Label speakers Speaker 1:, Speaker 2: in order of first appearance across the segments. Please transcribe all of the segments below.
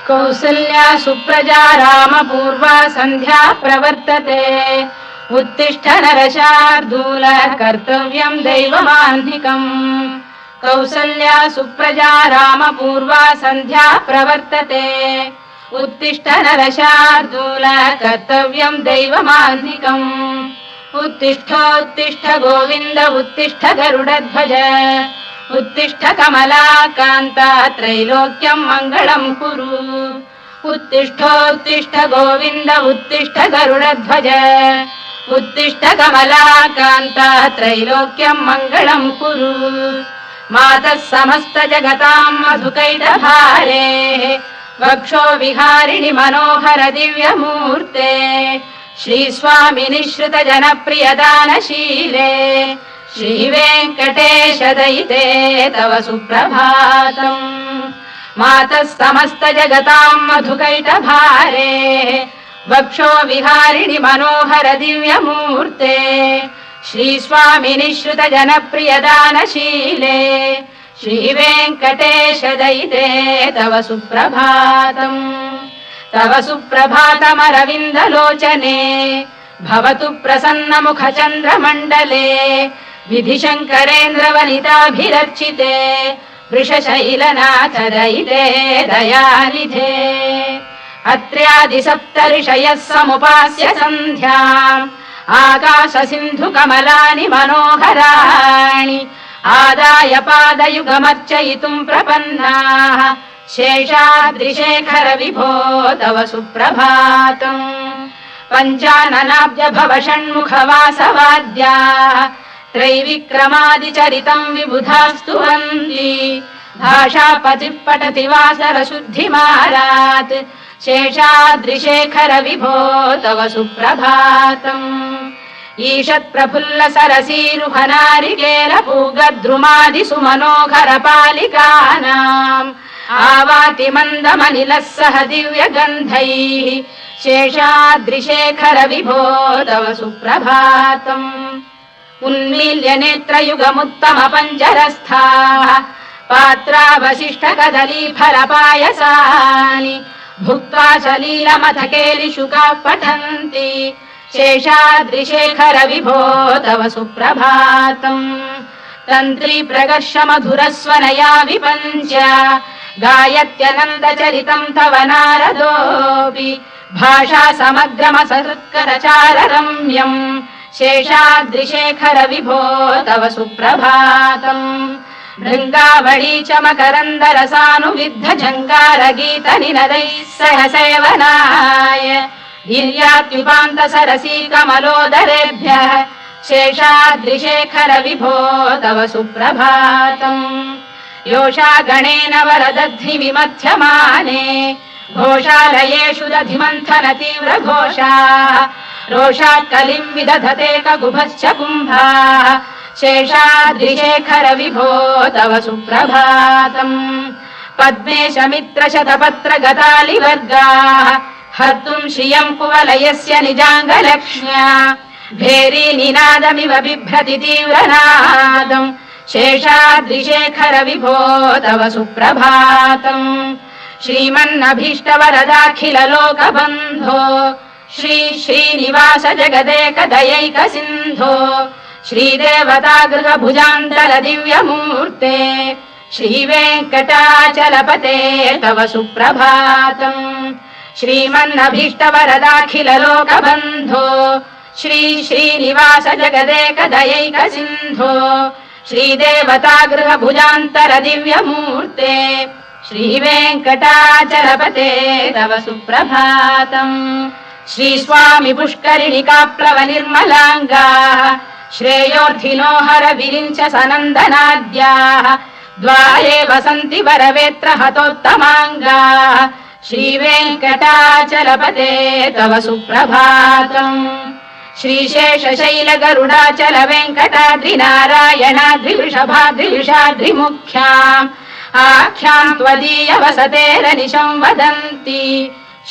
Speaker 1: कौसल्या सुप्रजा रामपूर्वा सन्ध्या प्रवर्तते उत्तिष्ठ नरशार्दूल कर्तव्यं दैवमाह्निकम् कौसल्या सुप्रजा रामपूर्वा सन्ध्या प्रवर्तते उत्तिष्ठ नरशार्दूल कर्तव्यं दैवमाह्निकम् उत्तिष्ठोत्तिष्ठ गोविन्द उत्तिष्ठ गरुडध्वज उत्तिष्ठ कमलाकान्ता त्रैलोक्यं मङ्गलं कुरु उत्तिष्ठोत्तिष्ठ गोविन्द उत्तिष्ठ गरुडध्वज उत्तिष्ठ कमलाकान्ता त्रैलोक्यं मङ्गलं कुरु मातः समस्त जगतां मधुकैटभारे वक्षो विहारिणि मनोहर दिव्यमूर्ते श्रीस्वामिनि श्रुत जनप्रियदानशीले श्रीवेङ्कटेश दयिते तव सुप्रभातम् मातः समस्त जगतां मधुकैटभारे वक्षो विहारिणि मनोहर दिव्यमूर्ते श्रीस्वामिनि श्रुत जनप्रियदानशीले श्रीवेङ्कटेश दयिते तव सुप्रभातम् तव सुप्रभातमरविन्दलोचने भवतु प्रसन्नमुखचन्द्रमण्डले विधिशङ्करेन्द्रवनिताभिरर्चिते वृषशैलनाथ दयिते दयानिधे अत्र्यादिसप्तऋषयः समुपास्य सन्ध्याम् आकाशसिन्धुकमलानि मनोहराणि आदाय पादयुगमर्चयितुम् प्रपन्नाः शेषाद्रिशेखर विभो तव सुप्रभातम् पञ्चाननाब्ज भव षण्मुखवासवाद्याः त्रैविक्रमादिचरितम् विबुधास्तु वन्ति भाषापतिः पठति वासरशुद्धिमारात् शेषाद्रिशेखर विभो तव सुप्रभातम् ईषत्प्रफुल्ल सरसीरुहनारिकेल पूगद्रुमादिसुमनोहर पालिकानाम् आवाति मन्दमनिलः सह दिव्यगन्धैः शेषाद्रिशेखर विभो तव सुप्रभातम् उन्मील्य नेत्रयुगमुत्तम पञ्जरस्थाः पात्रावशिष्ट कदलीफलपायसानि भुक्त्वा सलीलमथकेलिशुकाः पठन्ति शेषाद्रिशेखर विभो तव सुप्रभातम् तन्त्री प्रकर्ष मधुरस्वनया विपञ्च गायत्यनन्दचरितम् तव नारदोऽपि भाषा समग्रमसत्करचाररम्यम् शेषाद्रिशेखर विभो तव सुप्रभातम् भृङ्गावळी च मकरन्दरसानुविद्ध जङ्गारगीत निनदैः सह सेवनाय वीर्यात्युपान्त सरसी कमलोदरेभ्यः शेषाद्रिशेखर विभो तव सुप्रभातम् योषा गणेन वरदध्नि विमथ्यमाने घोषालयेषु दधिमन्थन तीव्र घोषाः रोषात् कलिम् विदधते ककुभश्च कुम्भाः शेषाद्रिशेखर विभो तव सुप्रभातम् पद्मेश मित्र शतपत्र गतालिवर्गाः हर्तुम् श्रियम् कुवलयस्य निजाङ्गलक्ष्म्या भेरी निनादमिव बिभ्रति तीव्रनादम् शेषाद्रिशेखर विभो तव सुप्रभातम् श्रीमन्नभीष्टवरदाखिल लोकबन्धो श्री श्रीनिवास जगदेक दयैक सिन्धो श्रीदेवतागृह भुजान्तल दिव्यमूर्ते श्रीवेङ्कटाचलपते तव सुप्रभातम् श्रीमन्नभीष्टवरदाखिल लोकबन्धो श्री श्रीनिवास जगदेक दयैक सिन्धो श्रीदेवतागृह भुजान्तर दिव्यमूर्ते श्रीवेङ्कटाचलपते तव सुप्रभातम् श्रीस्वामि पुष्करिणिकाप्लव निर्मलाङ्गाः श्रेयोर्थिनो हर विरिञ्च सनन्दनाद्याः द्वारे वसन्ति वरवेत्र हतोत्तमाङ्गाः श्रीवेङ्कटाचलपते तव सुप्रभातम् श्रीशेषशैल गरुडाचल वेङ्कटाद्रिनारायणाद्रिवृषभाद्रिविषाद्रिमुख्याम् आख्याम् त्वदीय वसतेरनिशं वदन्ति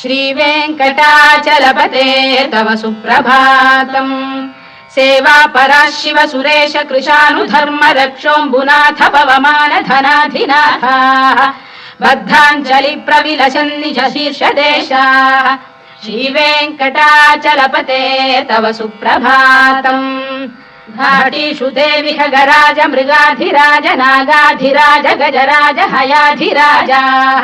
Speaker 1: श्रीवेङ्कटाचलपते तव सुप्रभातम् सेवा परा शिव सुरेश कृशानुधर्म रक्षोऽम्बुनाथ पवमान धनाधिनाथाः बद्धाञ्जलि प्रविलसन् निज शीर्षदेशाः श्रीवेङ्कटाचलपते तव सुप्रभातम् घाटीषु देवि खगराज मृगाधिराज नागाधिराज गजराज हयाधिराजाः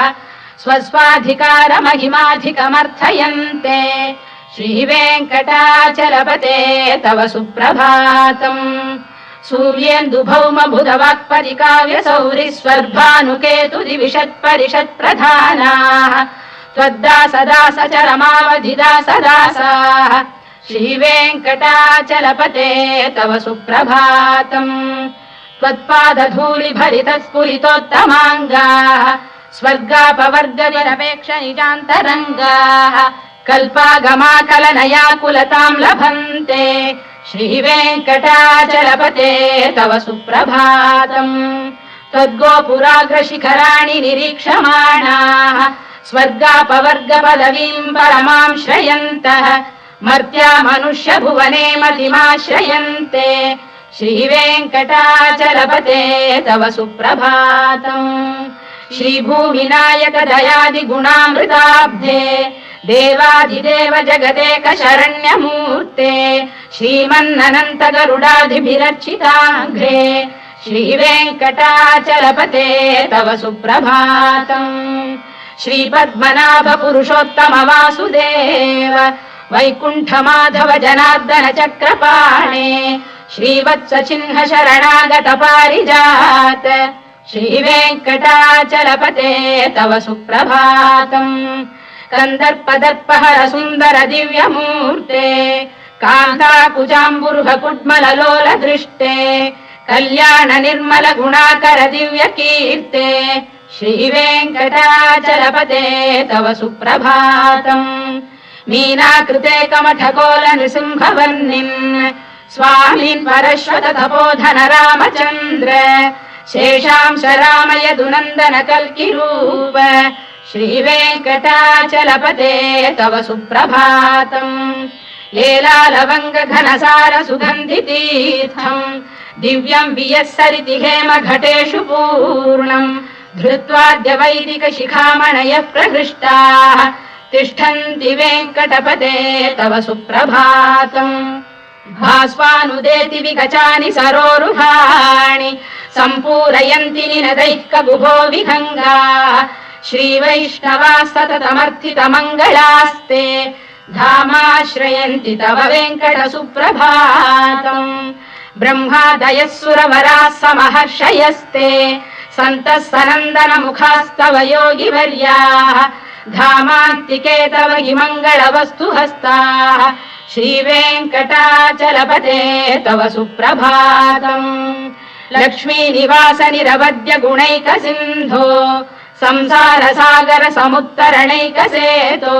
Speaker 1: स्वस्वाधिकार महिमाधिकमर्थयन्ते श्रीवेङ्कटाचलपते तव सुप्रभातम् सूर्येन्दु भौम बुधवाक्परिकाव्य सौरि स्वर्भानुकेतु दिविषत्परिषत्प्रधानाः त्वद्दासदास चरमावधिदासदासाः श्रीवेङ्कटाचलपते तव सुप्रभातम् त्वत्पादधूलिभरितस्फुरितोत्तमाङ्गाः स्वर्गापवर्गनिरपेक्ष निजान्तरङ्गाः कल्पागमाकलनयाकुलताम् लभन्ते श्रीवेङ्कटाचलपते तव सुप्रभातम् त्वद्गोपुराग्रशिखराणि निरीक्षमाणाः स्वर्गापवर्गपदवीम् परमाम् श्रयन्तः मर्त्या मनुष्य भुवने मतिमाश्रयन्ते श्रीवेङ्कटाचलपते तव सुप्रभातम् श्रीभूमिनायक दयादि गुणामृताब्धे देवादिदेव जगदेक शरण्यमूर्ते श्रीमन्ननन्त गरुडाधिभिरर्चिताङ्घ्रे श्रीवेङ्कटाचलपते तव सुप्रभातम् श्रीपद्मनाभ पुरुषोत्तम वासुदेव वैकुण्ठ माधव जनार्दन चक्रपाणे श्रीवत्स चिह्न शरणागत पारिजात श्रीवेङ्कटाचलपते तव सुप्रभातम् कन्दर्पदर्पहर सुन्दर दिव्यमूर्ते कान्ताकुजाम्बुरुह कुड्मललोल दृष्टे कल्याण निर्मल गुणाकर दिव्य कीर्ते श्रीवेङ्कटाचलपते तव सुप्रभातम् मीनाकृते कमठकोल नृसिंहवर्णिन् स्वामिन् परश्वत तपोधन रामचन्द्र शेषांश रामय दुनन्दन कल्किरूप श्रीवेङ्कटाचलपते तव सुप्रभातम् लीलालवङ्ग घनसार सुगन्धि तीर्थम् दिव्यम् वियस्सरिति हेम घटेषु पूर्णम् धृत्वाद्य वैदिक शिखामणयः प्रहृष्टाः तिष्ठन्ति वेङ्कटपते तव सुप्रभातम् भास्वानुदेति विगचानि सरोरुहाणि सम्पूरयन्ति निनदैः कगुभो विहङ्गाः श्रीवैष्णवाः सततमर्थितमङ्गलास्ते धामाश्रयन्ति तव वेङ्कट सुप्रभातम् ब्रह्मादयः सुरवराः समहर्षयस्ते सन्तः सनन्दन मुखास्तव योगिवर्याः धामान्तिके तव हि मङ्गलवस्तु हस्ताः श्रीवेङ्कटाचलपते तव सुप्रभातम् लक्ष्मी निवास निरवद्य गुणैक सिन्धो संसार सागर समुत्तरणैक सेतो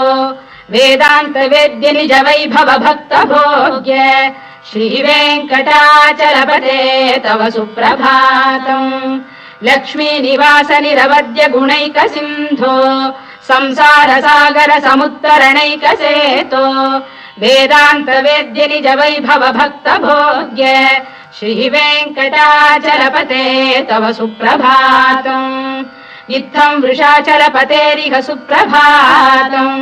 Speaker 1: वेदान्त वेद्य निज वैभव भक्त भोग्य श्रीवेङ्कटाचलपते तव सुप्रभातम् लक्ष्मी निवास निरवद्य गुणैक सिन्धो संसार सागर समुत्तरणैक सेतो वेदान्त वेद्य निज वैभव भक्त भोग्य श्रीवेङ्कटाचलपते तव सुप्रभातम् इत्थम् वृषाचलपतेरिह सुप्रभातम्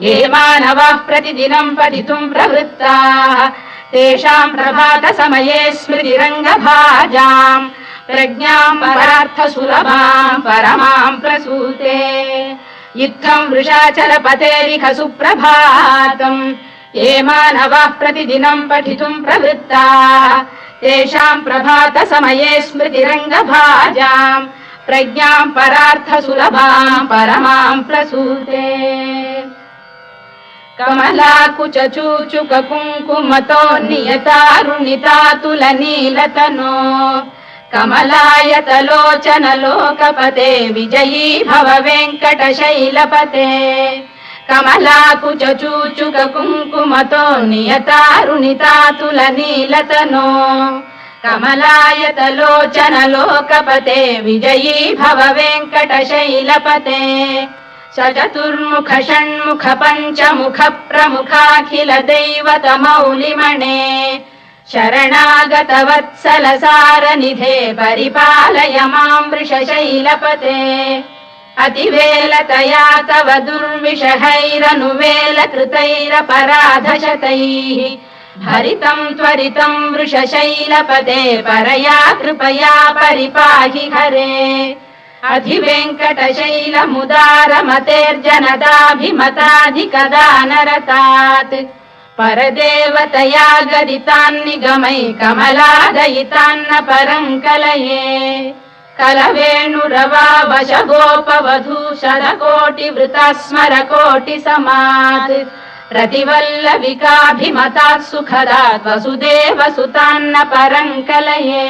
Speaker 1: ये मानवाः प्रतिदिनम् पठितुम् प्रवृत्ताः तेषाम् प्रभात समये स्मृतिरङ्गभाजाम् प्रज्ञाम् परार्थ सुलभाम् परमाम् प्रसूते इत्थम् वृषाचलपतेरिह सुप्रभातम् ये मानवाः प्रतिदिनम् पठितुम् प्रवृत्ताः तेषाम् प्रभात समये स्मृतिरङ्गभाजाम् प्रज्ञाम् परार्थ सुलभाम् परमाम् प्रसूते कमलाकुच चूचुक कुङ्कुमतो नियतारुणितातुलनीलतनो कमलायतलोचन लोकपते विजयी भव वेङ्कटशैलपते कमलाकुच चूचुक कुङ्कुमतो नियतारुणितातुलनीलतनो कमलायतलोचन लोकपते विजयी भव वेङ्कटशैलपते सचतुर्मुख षण्मुख पञ्चमुख प्रमुखाखिल दैवत मौलिमणे शरणागतवत्सलसारनिधे परिपालय मां वृषशैलपते अतिवेलतया तव दुर्विषहैरनुवेलकृतैरपराधशतैः भरितं त्वरितं वृषशैलपते परया कृपया परिपाहि हरे अधिवेङ्कटशैलमुदारमतेर्जनदाभिमताधिकदानरतात् परदेवतया गदितान्निगमै कमलादयितान्न परं कलये कलवेणुरवावशगोपवधूशरकोटिवृतास्मरकोटिसमात् रतिवल्लविकाभिमतात् सुखदात् वसुदेवसुतान्न परं कलये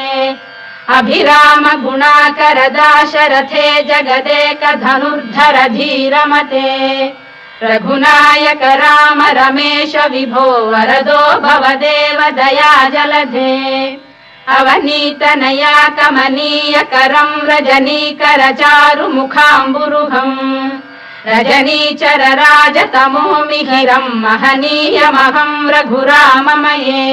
Speaker 1: अभिराम गुणाकरदाशरथे जगदेकधनुर्धर धीरमते रघुनायक राम रमेश विभो वरदो भवदेव दया जलधे अवनीतनया कमनीयकरं रजनीकर चारुमुखाम्बुरुहम् रजनीचर राजतमो मिहिरं महनीयमहं रघुराममये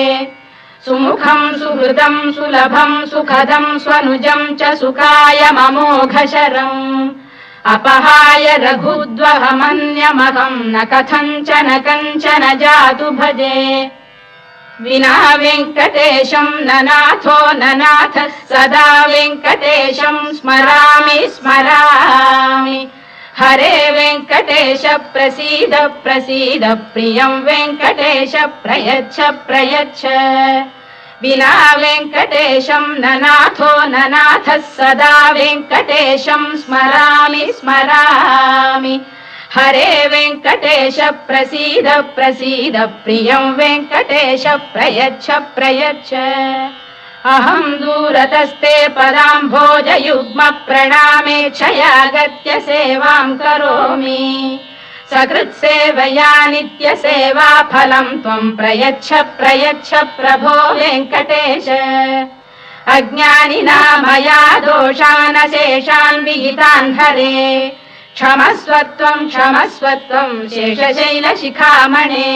Speaker 1: सुमुखं सुहृदं सुलभं सुखदं स्वनुजं च सुखायममोघशरम् अपहाय रघुद्वहमन्यमहं न कथञ्चन कञ्चन जातु भजे विना वेङ्कटेशं ननाथो ननाथ सदा वेङ्कटेशं स्मरामि स्मरामि हरे वेङ्कटेश प्रसीद प्रसीद प्रियं वेङ्कटेश प्रयच्छ प्रयच्छ विना वेङ्कटेशं ननाथो ननाथः सदा वेङ्कटेशं स्मरामि स्मरामि हरे वेङ्कटेश प्रसीद प्रसीद प्रियं वेङ्कटेश प्रयच्छ प्रयच्छ अहं दूरतस्ते पदाम्भोजयुग्म प्रणामेच्छयागत्य सेवां करोमि सकृत्सेवया नित्यसेवा फलं त्वं प्रयच्छ प्रयच्छ प्रभो वेङ्कटेश अज्ञानिना मया दोषानशेषान् विहितान् हरे क्षमस्वत्वं शेषशैलशिखामणे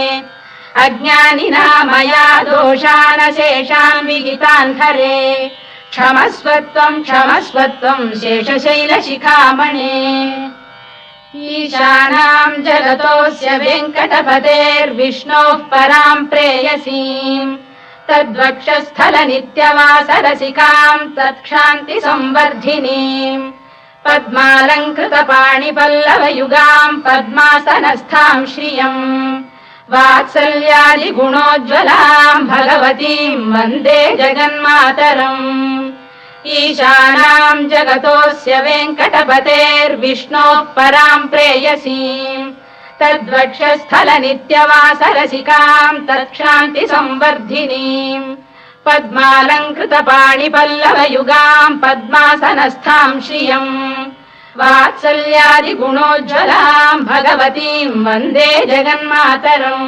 Speaker 1: अज्ञानिना मया दोषानशेषान् विहितान् हरे क्षमस्वत्वं शेषशैलशिखामणे ईशानां जगतोऽस्य वेङ्कटपतेर्विष्णोः परां प्रेयसीम् तद्वक्षस्थलनित्यवासरसिकां तत्क्षान्तिसंवर्धिनीम् पद्मालङ्कृतपाणिपल्लवयुगां पद्मासनस्थां श्रियम् वात्सल्यादिगुणोज्ज्वलां भगवतीं वन्दे जगन्मातरम् ईशानां जगतोऽस्य वेङ्कटपतेर्विष्णोः परां प्रेयसीम् तद्वक्षस्थलनित्यवासरसिकां तत्क्षान्तिसंवर्धिनीम् पद्मालङ्कृतपाणिपल्लवयुगां पद्मासनस्थां श्रियम् वात्सल्यादिगुणोज्ज्वलां भगवतीं वन्दे जगन्मातरम्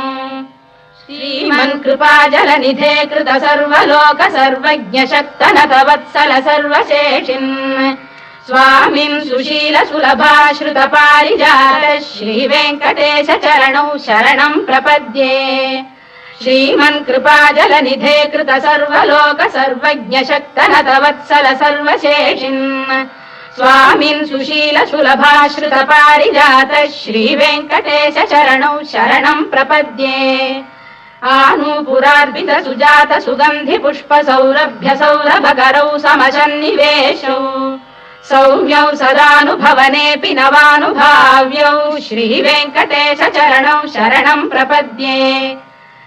Speaker 1: श्रीमन्कृपाजलनिधे कृत सर्वलोक सर्वज्ञ शक्तनतवत्सल सर्वशेषिन् स्वामिन् सुशील सुलभाश्रुत पारिजात श्रीवेङ्कटेश चरणौ शरणं प्रपद्ये श्रीमन्कृपाजलनिधे कृत सर्वलोक सर्वज्ञ शक्तनतवत्सल सर्वशेषिन् स्वामिन् सुशील सुलभाश्रुत पारिजात श्रीवेङ्कटेश चरणौ शरणं प्रपद्ये आनूपुरार्पित सुजात सुगन्धि पुष्प सौरभ्य सौरभकरौ समशन्निवेशौ सौम्यौ सदानुभवनेऽपि नवानुभाव्यौ श्रीवेङ्कटेश चरणौ शरणं प्रपद्ये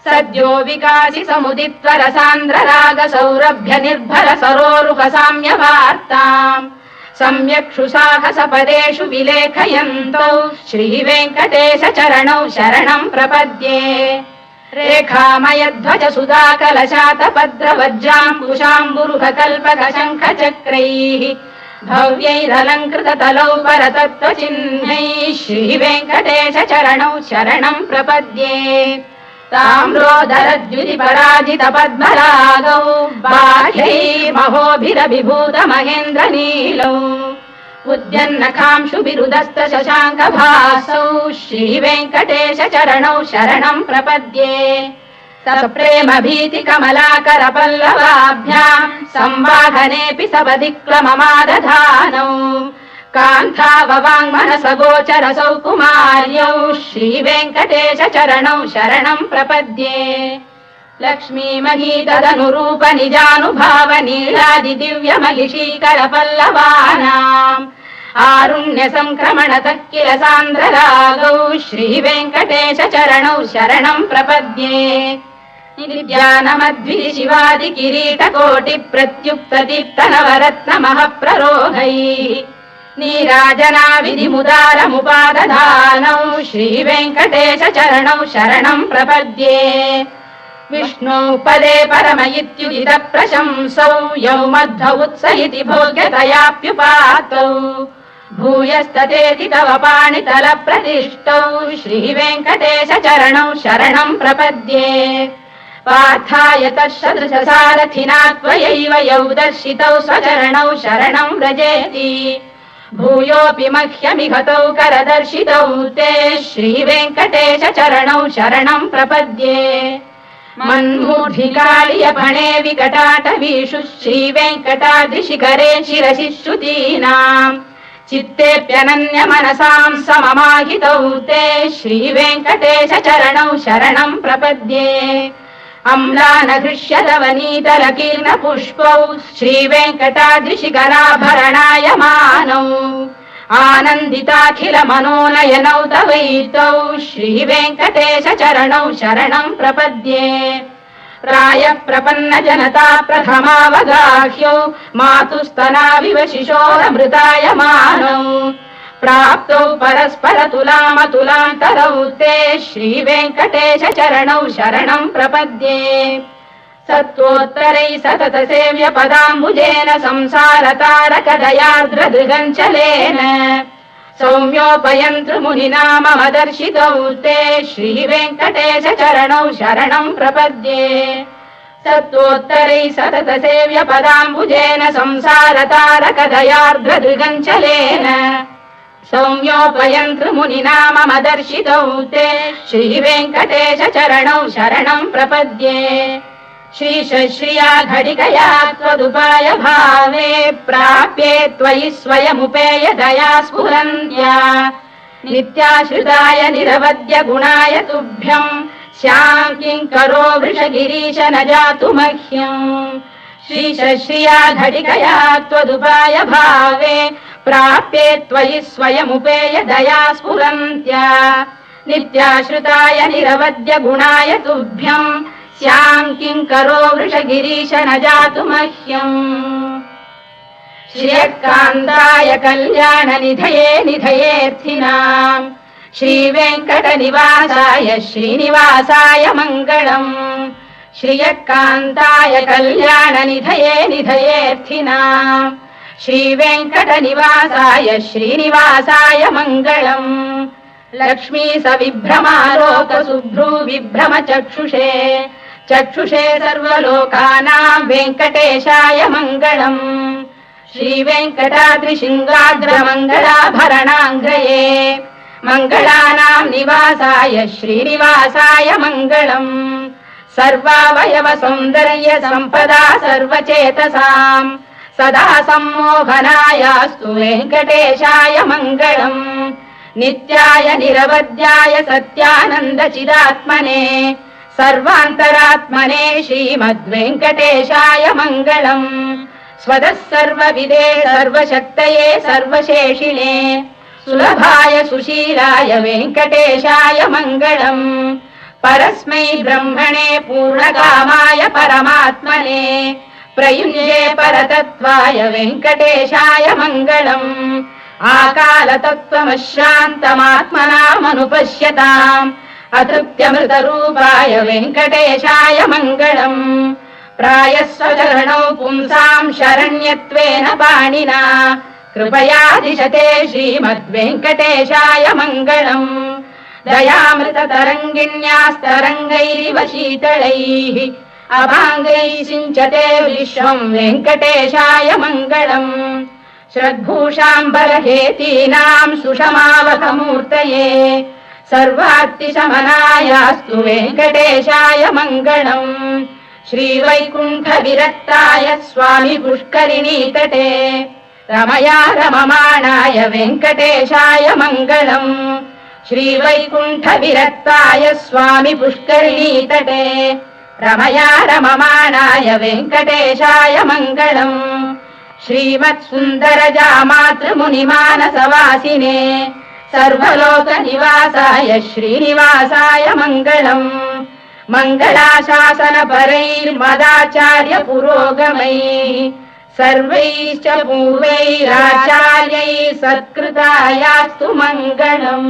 Speaker 1: सद्यो विकासि समुदित्वर सान्द्र राग सौरभ्य निर्भर सरोरुह साम्यवार्ताम् सम्यक्षु साहस पदेषु विलेखयन्तौ श्रीवेङ्कटेश चरणौ शरणं प्रपद्ये रेखामयध्वज सुधा कलशातपद्रवज्राङ्कुशाम्बुरुह कल्पक शङ्ख चक्रैः भव्यैरलङ्कृत तलौ परतत्त्वचिह्नैः श्रीवेङ्कटेश चरणौ शरणं प्रपद्ये ताम्रोदरद्युतिपराजित पद्मरागौ बाह्यैर्महोभिरभिभूत महेन्द्रनीलौ उद्यन्नखांशुभिरुदस्त शशाङ्कभासौ श्रीवेङ्कटेश चरणौ शरणं प्रपद्ये सप्रेम भीति कमलाकर पल्लवाभ्याम् संवाहनेऽपि सपदिक्लममादधानौ कान्थाववाङ्मनस गोचरसौ कुमार्यौ श्रीवेङ्कटेश चरणौ शरणं प्रपद्ये लक्ष्मी महीतदनुरूप निजानुभाव नीलादि दिव्य महिषीकर पल्लवानाम् आरुण्य संक्रमणतः किल सान्द्र रागौ श्रीवेङ्कटेश चरणौ शरणं प्रपद्ये निद्यानमद्भि शिवादि किरीटकोटि प्रत्युक्त दीप्त नवरत्न महप्ररोहैः नीराजना विधिमुदारमुपादधानौ श्रीवेङ्कटेश चरणौ शरणं प्रपद्ये विष्णु पदे परम इत्युदित प्रशंसौ यौ मध्व उत्स इति भोग्यतयाप्युपातौ भूयस्ततेति तव पाणितल प्रतिष्ठौ श्रीवेङ्कटेश चरणौ शरणं प्रपद्ये पार्थाय तत्सदृश सारथिना त्वयैव यौ दर्शितौ स्वचरणौ शरणं व्रजेति भूयोऽपि मह्यमिहतौ करदर्शितौ ते श्रीवेङ्कटेश चरणौ शरणं प्रपद्ये मन्मूढिकाळियपणे विकटाटवीषु श्रीवेङ्कटाद्रिशिखरे शिरसि श्रुतीनाम् चित्तेऽप्यनन्य मनसां सममाहितौ ते श्रीवेङ्कटेश चरणौ शरणं प्रपद्ये अम्लानघृष्यदवनीतलकीर्ण पुष्पौ श्रीवेङ्कटाद्रिशिखराभरणायमानौ आनन्दिताखिल मनोनयनौ तवैतौ श्रीवेङ्कटेश चरणौ शरणं प्रपद्ये प्रायः प्रपन्न जनता प्रथमावगाह्यौ मातुस्तनाविव शिशोरमृतायमानौ प्राप्तौ परस्पर तुलामतुलान्तरौ ते श्रीवेङ्कटेश चरणौ शरणं प्रपद्ये सत्त्वोत्तरैः सतत सेव्य पदाम्बुजेन संसारतारकदयार्द्रदृगञ्चलेन सौम्योपयन्तृमुनिना मम दर्शितौ ते श्रीवेङ्कटेश चरणौ शरणं प्रपद्ये सत्त्वोत्तरैः सतत सेव्य पदाम्बुजेन संसारतारकदयार्द्रदृगञ्चलेन सौम्योपयन्तृमुनिना मम दर्शितौ ते श्रीवेङ्कटेश चरणौ शरणं प्रपद्ये श्रीशश्रिया घटिकया त्वदुपाय भावे प्राप्ये त्वयि स्वयमुपेय दया स्फुरन्त्या नित्याश्रिताय निरवद्य गुणाय तुभ्यं श्यां किङ्करो वृषगिरीश न जातु मह्यम् श्रीशश्रिया घटिकया त्वदुपाय भावे प्राप्ये त्वयि स्वयमुपेय दया स्फुरन्त्या नित्याश्रिताय निरवद्य गुणाय तुभ्यम् श्यां किङ्करो वृषगिरीश न जातु मह्यम् श्रियकान्ताय कल्याणनिधये निधयेऽर्थिनाम् श्रीवेङ्कटनिवासाय श्रीनिवासाय मङ्गलम् श्रियकान्ताय कल्याणनिधये निधयेऽर्थिनाम् श्रीवेङ्कटनिवासाय श्रीनिवासाय मङ्गलम् लक्ष्मी सविभ्रमालोक सुभ्रू विभ्रम चक्षुषे चक्षुषे सर्वलोकानां वेङ्कटेशाय मङ्गलम् श्रीवेङ्कटाद्रिशृङ्गाग्रमङ्गलाभरणाङ्ग्रये मङ्गलानां निवासाय श्रीनिवासाय मङ्गलम् सर्वावयव सौन्दर्य सम्पदा सर्वचेतसां सदा सम्मोहनायास्तु वेङ्कटेशाय मङ्गलम् नित्याय निरवध्याय सत्यानन्द चिदात्मने सर्वान्तरात्मने श्रीमद्वेङ्कटेशाय मङ्गलम् स्वतः सर्वविदे सर्वशक्तये सर्वशेषिणे सुलभाय सुशीलाय वेङ्कटेशाय मङ्गलम् परस्मै ब्रह्मणे पूर्णकामाय परमात्मने प्रयुञ्जे परतत्त्वाय वेङ्कटेशाय मङ्गलम् आकालतत्त्वमश्रान्तमात्मनामनुपश्यताम् अतृप्त्यमृतरूपाय वेङ्कटेशाय मङ्गलम् प्रायः स्वचरणौ पुंसां शरण्यत्वेन पाणिना कृपया दिशते श्रीमद्वेङ्कटेशाय मङ्गलम् दयामृततरङ्गिण्यास्तरङ्गैरिव शीतलैः अभाङ्गैः सिञ्चते विश्वं वेङ्कटेशाय मङ्गलम् श्रद्भूषाम्बरहेतीनां सुषमावकमूर्तये सर्वार्तिशमनायास्तु वेङ्कटेशाय मङ्गलम् श्रीवैकुण्ठविरक्ताय स्वामी पुष्करिणीतटे रमया रममाणाय वेङ्कटेशाय मङ्गलम् श्रीवैकुण्ठविरक्ताय स्वामी पुष्करिणीतटे रमया रममाणाय वेङ्कटेशाय मङ्गलम् श्रीमत्सुन्दरजामातृमुनिमानसवासिने सर्वलोकनिवासाय श्रीनिवासाय मङ्गलम् मङ्गलाशासनपरैर्मदाचार्य पुरोगमैः सर्वैश्च पूर्वैराचार्यैः सत्कृतायास्तु मङ्गलम्।